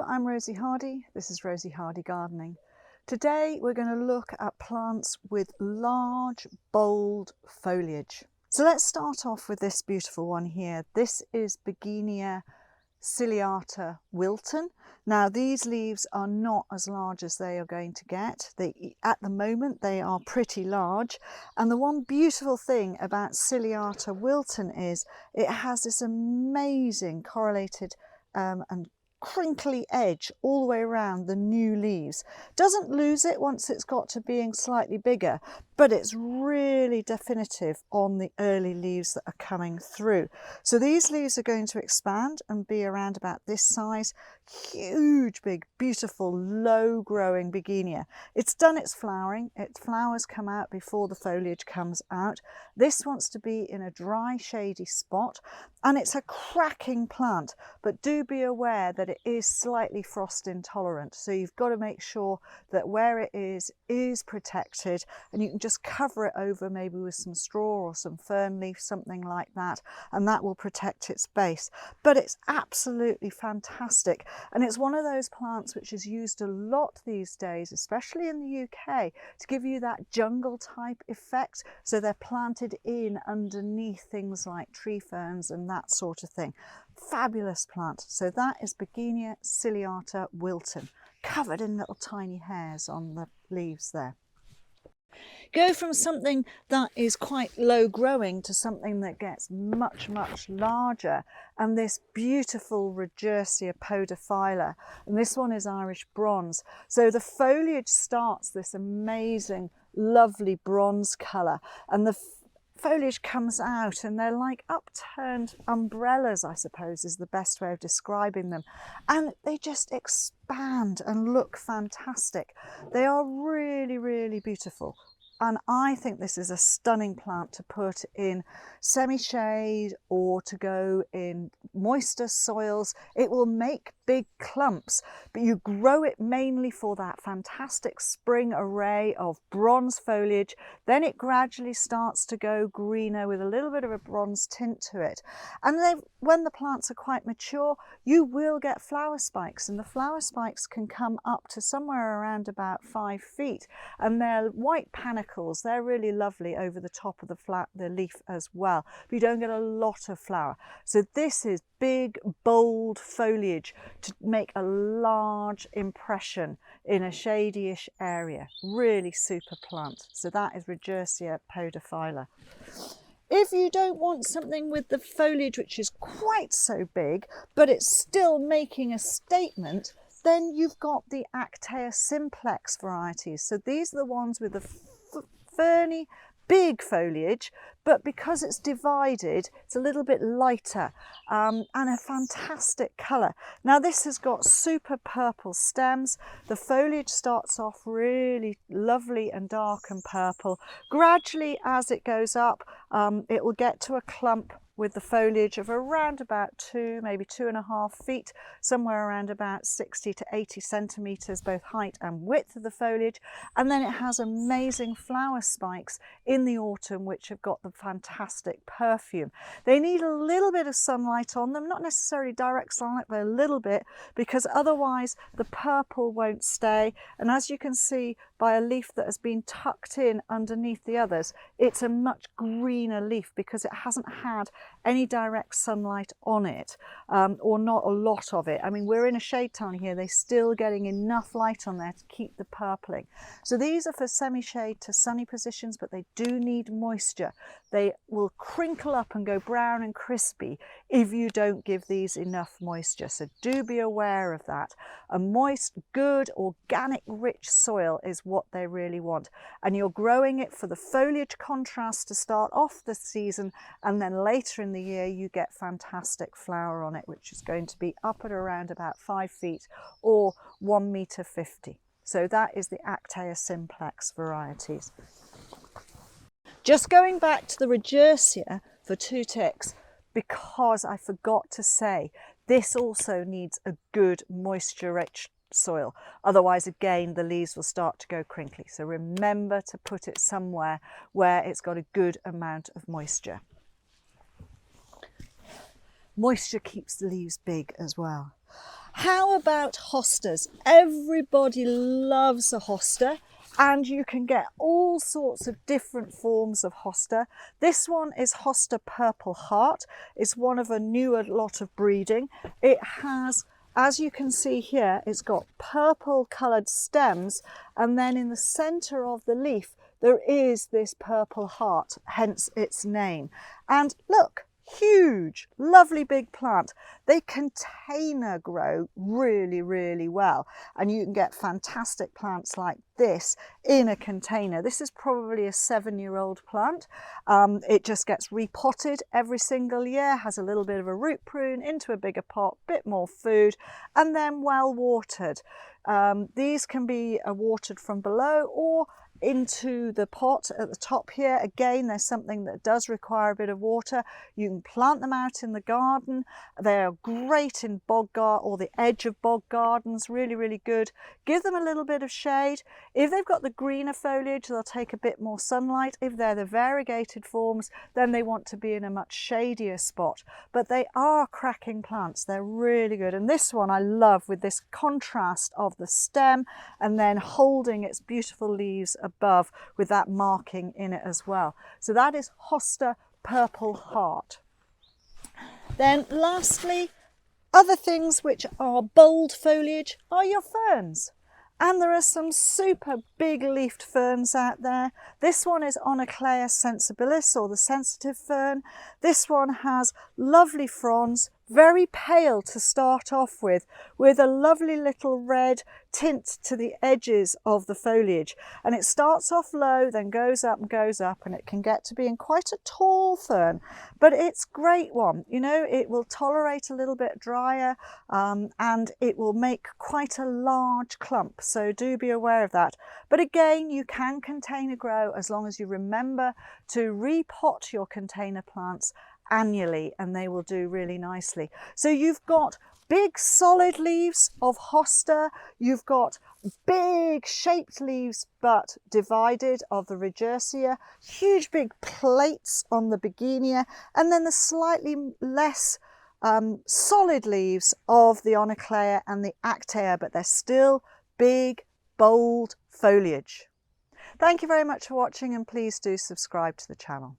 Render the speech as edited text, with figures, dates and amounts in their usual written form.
Hello, I'm Rosie Hardy. This is Rosie Hardy Gardening. Today we're going to look at plants with large, bold foliage. So let's start off with this beautiful one here. This is Bergenia ciliata Wilton. Now these leaves are not as large as they are going to get. At the moment they are pretty large, and the one beautiful thing about ciliata Wilton is it has this amazing correlated and crinkly edge all the way around the new leaves. Doesn't lose it once it's got to being slightly bigger, but it's really definitive on the early leaves that are coming through. So these leaves are going to expand and be around about this size. Huge, big, beautiful, low growing Bergenia. It's done its flowering. Its flowers come out before the foliage comes out. This wants to be in a dry, shady spot, and it's a cracking plant, but do be aware that it is slightly frost intolerant. So you've got to make sure that where it is protected, and you can just cover it over maybe with some straw or some fern leaf, something like that, and that will protect its base. But it's absolutely fantastic, and it's one of those plants which is used a lot these days, especially in the UK, to give you that jungle type effect. So they're planted in underneath things like tree ferns and that sort of thing. Fabulous plant. So that is Bergenia ciliata Wilton, covered in little tiny hairs on the leaves there. Go from something that is quite low growing to something that gets much, much larger, and this beautiful Rodgersia podophylla, and this one is Irish bronze. So the foliage starts this amazing, lovely bronze colour, and the foliage comes out and they're like upturned umbrellas, I suppose is the best way of describing them, and they just expand and look fantastic. They are really, really beautiful. And I think this is a stunning plant to put in semi-shade or to go in moister soils. It will make big clumps, but you grow it mainly for that fantastic spring array of bronze foliage. Then it gradually starts to go greener with a little bit of a bronze tint to it. And then when the plants are quite mature, you will get flower spikes, and the flower spikes can come up to somewhere around about 5 feet, and they're white panicles. They're really lovely over the top of the leaf as well, but you don't get a lot of flower. So this is big, bold foliage to make a large impression in a shady-ish area. Really super plant. So that is Rodgersia podophylla. If you don't want something with the foliage which is quite so big, but it's still making a statement, then you've got the Actaea simplex varieties. So these are the ones with the ferny, big foliage, but because it's divided, it's a little bit lighter and a fantastic colour. Now this has got super purple stems. The foliage starts off really lovely and dark and purple. Gradually, as it goes up, it will get to a clump with the foliage of around about 2, maybe 2.5 feet, somewhere around about 60 to 80 centimetres, both height and width of the foliage. And then it has amazing flower spikes in the autumn, which have got the fantastic perfume. They need a little bit of sunlight on them, not necessarily direct sunlight, but a little bit, because otherwise the purple won't stay. And as you can see by a leaf that has been tucked in underneath the others, it's a much greener leaf because it hasn't had any direct sunlight on it, or not a lot of it. I mean, we're in a shade town here, they're still getting enough light on there to keep the purpling. So these are for semi-shade to sunny positions, but they do need moisture. They will crinkle up and go brown and crispy if you don't give these enough moisture. So do be aware of that. A moist, good, organic, rich soil is what they really want. And you're growing it for the foliage contrast to start off the season, and then later in the year you get fantastic flower on it, which is going to be up at around about 5 feet or 1.50 meters. So that is the Actaea simplex varieties. Just going back to the Rodgersia for 2 ticks, because I forgot to say, this also needs a good moisture-rich soil. Otherwise, again, the leaves will start to go crinkly. So remember to put it somewhere where it's got a good amount of moisture. Moisture keeps the leaves big as well. How about hostas? Everybody loves a hosta, and you can get all sorts of different forms of hosta. This one is Hosta Purple Heart. It's one of a newer lot of breeding. It has, as you can see here, it's got purple coloured stems, and then in the centre of the leaf there is this purple heart, hence its name. And look, huge, lovely big plant. They container grow really, really well, and you can get fantastic plants like this in a container. This is probably a 7-year-old plant. It just gets repotted every single year, has a little bit of a root prune into a bigger pot, bit more food, and then well watered. These can be watered from below or into the pot at the top here. Again, there's something that does require a bit of water. You can plant them out in the garden. They're great in bog garden or the edge of bog gardens, really, really good. Give them a little bit of shade. If they've got the greener foliage, they'll take a bit more sunlight. If they're the variegated forms, then they want to be in a much shadier spot. But they are cracking plants. They're really good. And this one I love, with this contrast of the stem and then holding its beautiful leaves above with that marking in it as well. So that is Hosta Purple Heart. Then lastly, other things which are bold foliage are your ferns. And there are some super big leafed ferns out there. This one is Onoclea sensibilis, or the sensitive fern. This one has lovely fronds, very pale to start off with a lovely little red tint to the edges of the foliage. And it starts off low, then goes up and goes up, and it can get to being quite a tall fern. But it's a great one. You know, it will tolerate a little bit drier, and it will make quite a large clump. So do be aware of that. But again, you can container grow as long as you remember to repot your container plants annually, and they will do really nicely. So you've got big solid leaves of Hosta, you've got big shaped leaves but divided of the Rodgersia, huge big plates on the Bergenia, and then the slightly less solid leaves of the Onoclea and the Actaea, but they're still big, bold foliage. Thank you very much for watching, and please do subscribe to the channel.